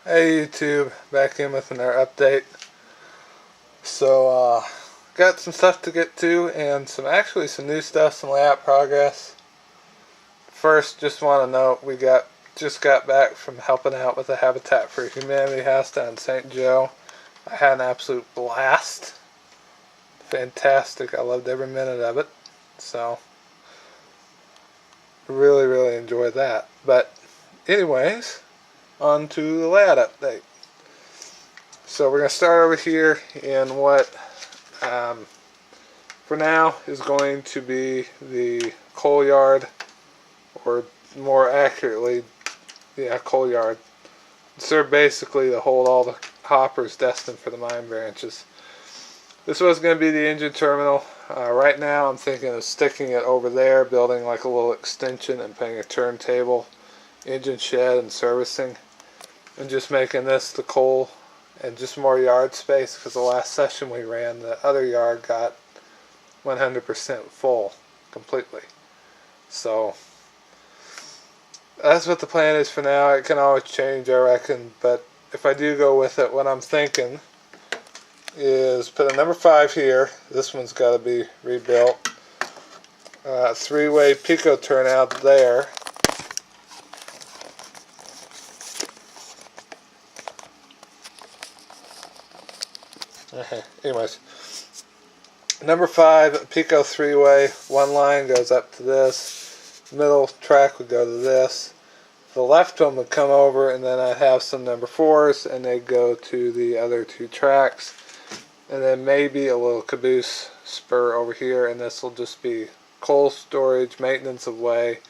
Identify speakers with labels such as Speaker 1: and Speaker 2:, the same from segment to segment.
Speaker 1: Hey YouTube, back in with another update. So, got some stuff to get to and some new stuff, some layout progress. First, just want to note just got back from helping out with the Habitat for Humanity house down in St. Joe. I had an absolute blast. Fantastic. I loved every minute of it. So, really enjoyed that. But, anyways, on to the layout update. So we're going to start over here in what for now is going to be the coal yard, or more accurately, coal yard. Serve basically to hold all the hoppers destined for the mine branches. This was going to be the engine terminal. Right now I'm thinking of sticking it over there, building like a little extension and putting a turntable, engine shed and servicing, and just making this the coal and just more yard space, because the last session we ran, the other yard got 100% full completely. So that's what the plan is for now. It can always change, I reckon, but if I do go with it, what I'm thinking is put a number 5 here. This one's got to be rebuilt. 3-way Pico turnout there. Anyways, number 5 Pico 3-way. One line goes up to this. Middle track would go to this. The left one would come over, and then I'd have some number 4s, and they'd go to the other 2 tracks. And then maybe a little caboose spur over here, and this will just be coal storage, maintenance of way,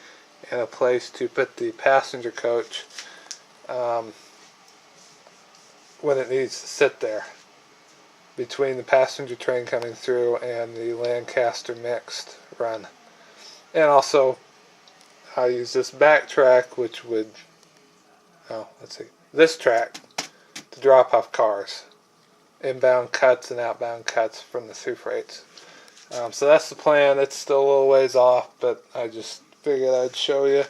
Speaker 1: and a place to put the passenger coach when it needs to sit there, between the passenger train coming through and the Lancaster mixed run. And also, I'll use this back track, which would, this track to drop off cars, inbound cuts and outbound cuts from the through freights. So that's the plan. It's still a little ways off, but I just figured I'd show you.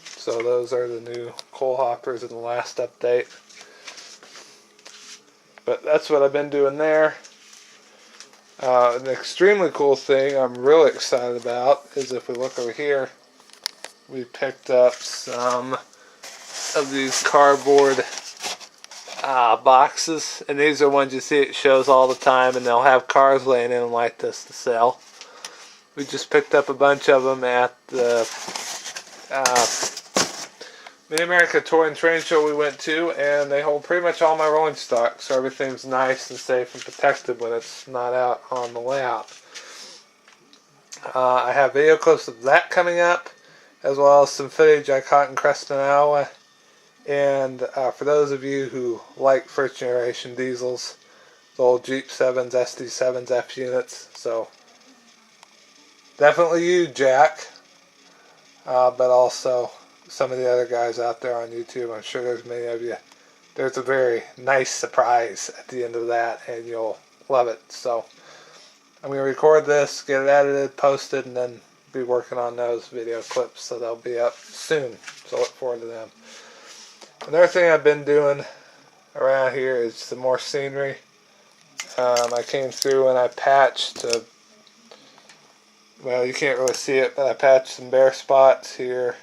Speaker 1: So those are the new coal hoppers in the last update. But that's what I've been doing there. An extremely cool thing I'm really excited about is, if we look over here, we picked up some of these cardboard boxes, and these are ones you see it shows all the time, and they'll have cars laying in them like this to sell. We just picked up a bunch of them at the Mid-America Toy and Train Show we went to, and they hold pretty much all my rolling stock, so everything's nice and safe and protected when it's not out on the layout. I have video clips of that coming up, as well as some footage I caught in Creston, Iowa. And for those of you who like first generation diesels, the old Jeep 7s, SD7s, F units, so definitely you, Jack, but also some of the other guys out there on YouTube. I'm sure there's many of you. There's a very nice surprise at the end of that, and you'll love it. So I'm going to record this, get it edited, posted, and then be working on those video clips, so they'll be up soon. So look forward to them. Another thing I've been doing around here is some more scenery. I came through and I patched, well, you can't really see it, but I patched some bare spots here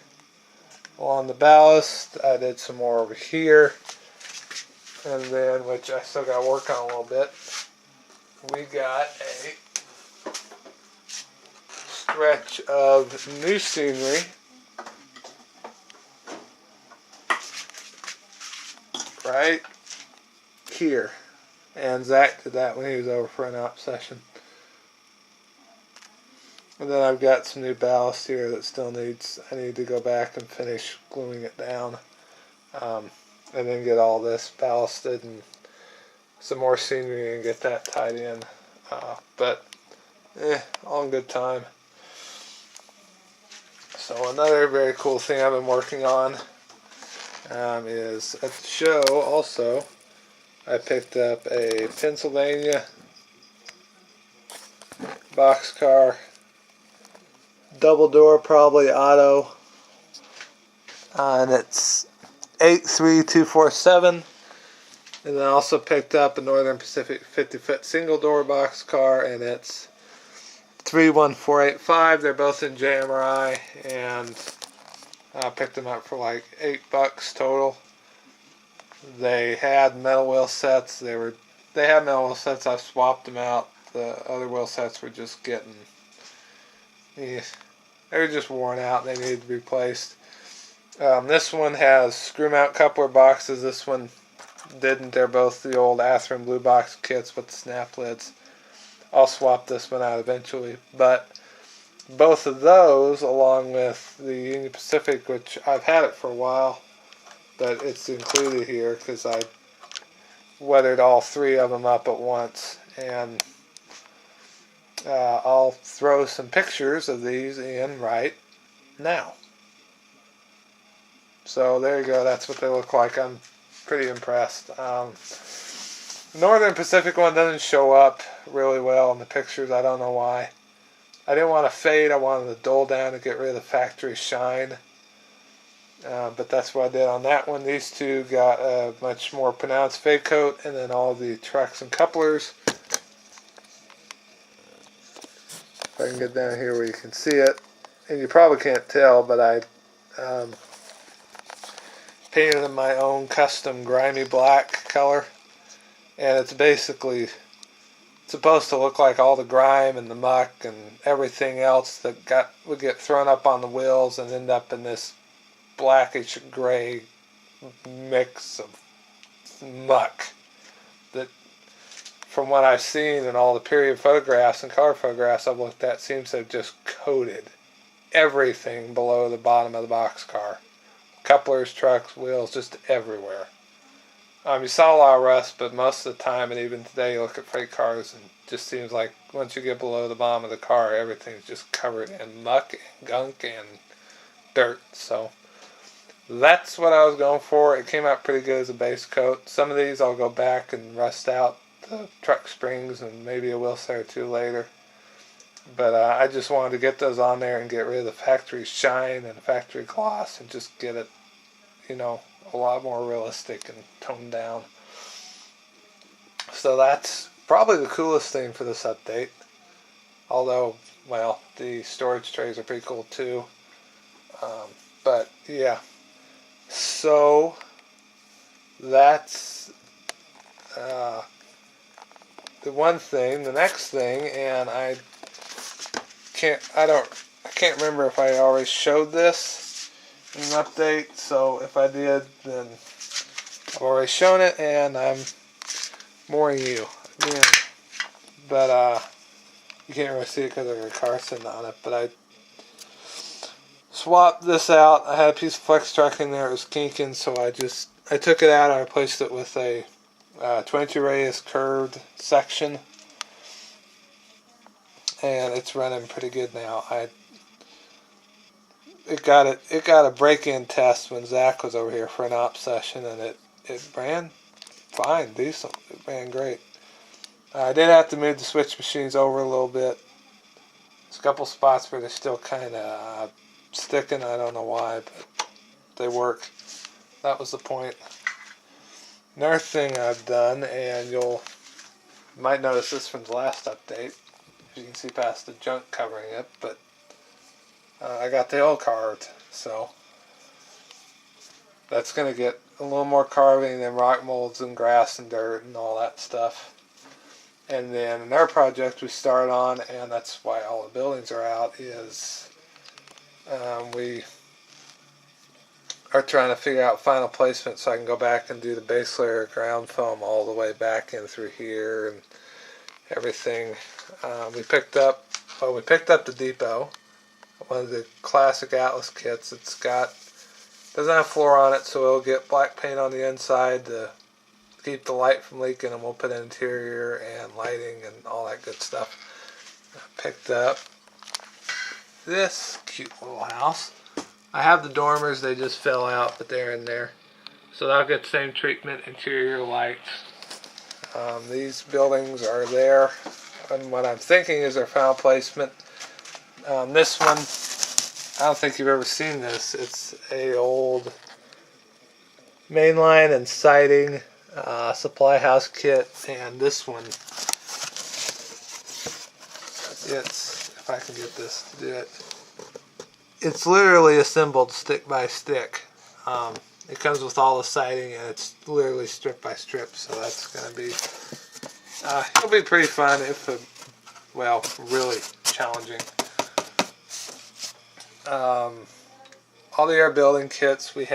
Speaker 1: along the ballast. I did some more over here, and then, which I still got to work on a little bit, we got a stretch of new scenery right here, and Zach did that when he was over for an op session. And then I've got some new ballast here that still I need to go back and finish gluing it down, and then get all this ballasted and some more scenery and get that tied in. But all in good time. So another very cool thing I've been working on is at the show also, I picked up a Pennsylvania boxcar, double door, probably auto, and it's 83247. And then I also picked up a Northern Pacific 50-foot single door boxcar, and it's 31485. They're both in JMRI, and I picked them up for like $8 total. They had metal wheel sets. They had metal wheel sets. I swapped them out. The other wheel sets were just getting, they were just worn out. They needed to be replaced. This one has screw mount coupler boxes. This one didn't. They're both the old Athearn blue box kits with the snap lids. I'll swap this one out eventually. But both of those, along with the Union Pacific, which I've had it for a while, but it's included here because I weathered all three of them up at once. And I'll throw some pictures of these in right now. So there you go. That's what they look like. I'm pretty impressed. Northern Pacific one doesn't show up really well in the pictures. I don't know why. I didn't want to fade. I wanted to dull down to get rid of the factory shine. But that's what I did on that one. These two got a much more pronounced fade coat, and then all the trucks and couplers. If I can get down here where you can see it. And you probably can't tell, but I painted in my own custom grimy black color. And it's basically supposed to look like all the grime and the muck and everything else that would get thrown up on the wheels and end up in this blackish gray mix of muck that, from what I've seen in all the period photographs and color photographs I've looked at, seems to have just coated everything below the bottom of the boxcar. Couplers, trucks, wheels, just everywhere. You saw a lot of rust, but most of the time, and even today, you look at freight cars, and it just seems like once you get below the bottom of the car, everything's just covered in muck and gunk and dirt. So that's what I was going for. It came out pretty good as a base coat. Some of these I'll go back and rust out the truck springs and maybe a wheel set or two later. But I just wanted to get those on there and get rid of the factory shine and the factory gloss and just get it, a lot more realistic and toned down. So that's probably the coolest thing for this update. Although, well, the storage trays are pretty cool too. But yeah. So that's the one thing. The next thing, and I can't remember if I already showed this in an update, so if I did, then I've already shown it, and I'm mooring you again. But you can't really see it because there's a car sitting on it, but I swapped this out. I had a piece of flex track in there. It was kinking, so I took it out and I replaced it with a 22 radius curved section. And it's running pretty good now. It got a break-in test when Zach was over here for an op session, and it ran fine, decent. It ran great. I did have to move the switch machines over a little bit. There's a couple spots where they're still kind of sticking. I don't know why, but they work. That was the point. Another thing I've done, and you might notice this from the last update. You can see past the junk covering it, but I got the oil carved, so that's going to get a little more carving than rock molds and grass and dirt and all that stuff. And then another project we started on, and that's why all the buildings are out, is we are trying to figure out final placement so I can go back and do the base layer ground foam all the way back in through here and everything. We picked up the Depot, one of the classic Atlas kits. Doesn't have floor on it, so it'll get black paint on the inside to keep the light from leaking, and we'll put interior and lighting and all that good stuff. I picked up this cute little house. I have the dormers, they just fell out, but they're in there. So that'll get the same treatment, interior lights. These buildings are there, and what I'm thinking is their final placement. This one, I don't think you've ever seen this. It's a old mainline and siding supply house kit, and this one, it's, if I can get this to do it, it's literally assembled stick by stick. It comes with all the siding, and it's literally strip by strip, so that's going to be, it'll be pretty fun, if, well, really challenging. All the air building kits we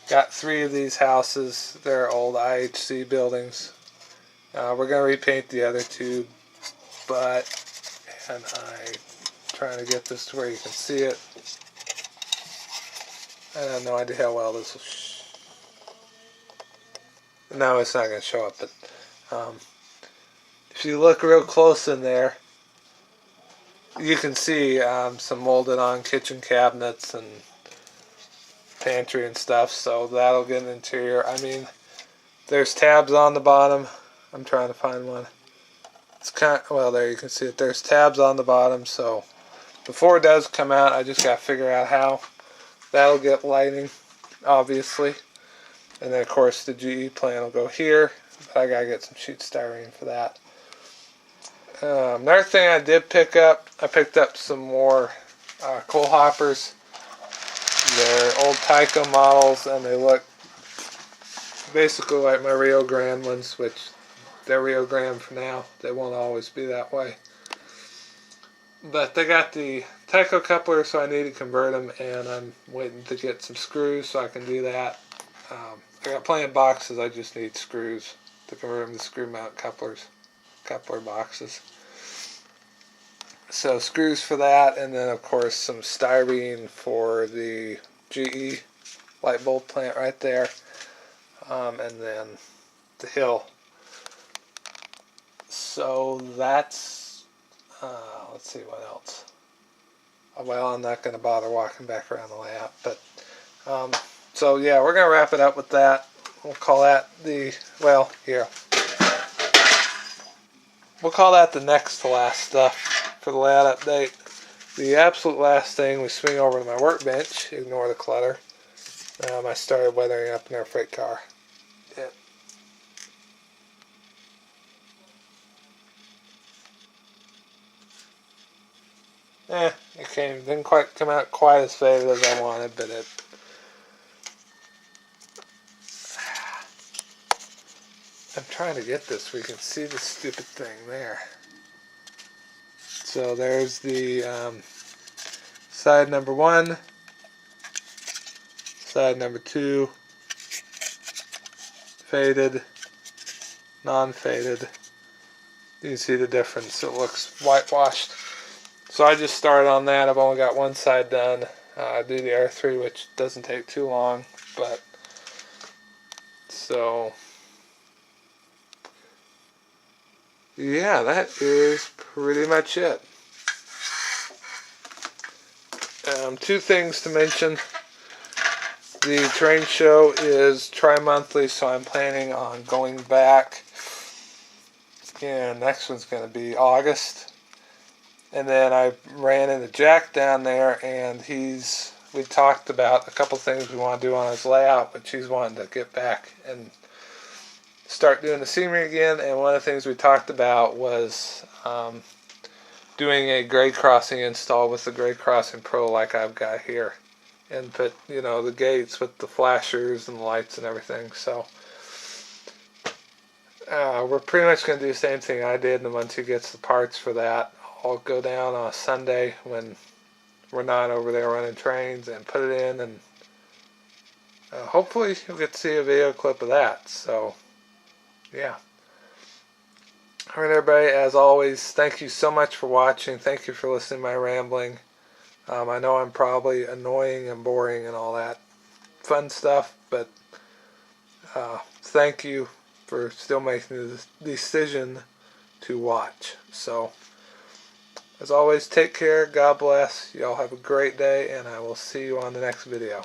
Speaker 1: got 3 of these houses. They're old IHC buildings. We're going to repaint the other 2, but, and I'm trying to get this to where you can see it. I have no idea how well this will no, it's not going to show up, but if you look real close in there, you can see some molded on kitchen cabinets and pantry and stuff, so that'll get an interior. I mean, there's tabs on the bottom. I'm trying to find one. It's kind of, well, there you can see it. There's tabs on the bottom, so before it does come out, I just got to figure out how. That'll get lighting, obviously. And then, of course, the GE plan will go here, but I got to get some sheet styrene for that. Another thing I did pick up, I picked up some more coal hoppers. They're old Tyco models, and they look basically like my Rio Grande ones, which they're Rio Grande for now. They won't always be that way. But they got the Tyco coupler, so I need to convert them, and I'm waiting to get some screws so I can do that. I got plenty of boxes, I just need screws to convert them to screw mount coupler boxes. So screws for that, and then of course some styrene for the GE light bulb plant right there, and then the hill. So that's, let's see what else. Well, I'm not going to bother walking back around the layout, but so yeah, we're going to wrap it up with that. We'll call that the, well, here. We'll call that the next to last stuff for the layout update. The absolute last thing, we swing over to my workbench, ignore the clutter. I started weathering up in our freight car. Yeah. It didn't quite come out quite as faded as I wanted, but it. I'm trying to get this so we can see the stupid thing there. So there's the side number 1, side number 2, faded, non-faded. You can see the difference. It looks whitewashed. So I just started on that. I've only got one side done. I do the R3, which doesn't take too long, but so yeah, that is pretty much it. 2 things to mention. The terrain show is tri-monthly, so I'm planning on going back. Yeah, next one's going to be August. And then I ran into Jack down there, and we talked about a couple things we want to do on his layout, but he's wanting to get back and start doing the scenery again. And one of the things we talked about was doing a grade crossing install with the Grade Crossing Pro like I've got here, and put, you know, the gates with the flashers and the lights and everything. So we're pretty much going to do the same thing I did, and once he gets the parts for that, I'll go down on a Sunday when we're not over there running trains and put it in, and hopefully you'll get to see a video clip of that. So yeah. Alright everybody, as always, thank you so much for watching. Thank you for listening to my rambling. I know I'm probably annoying and boring and all that fun stuff, but thank you for still making the decision to watch. So, as always, take care, God bless, y'all have a great day, and I will see you on the next video.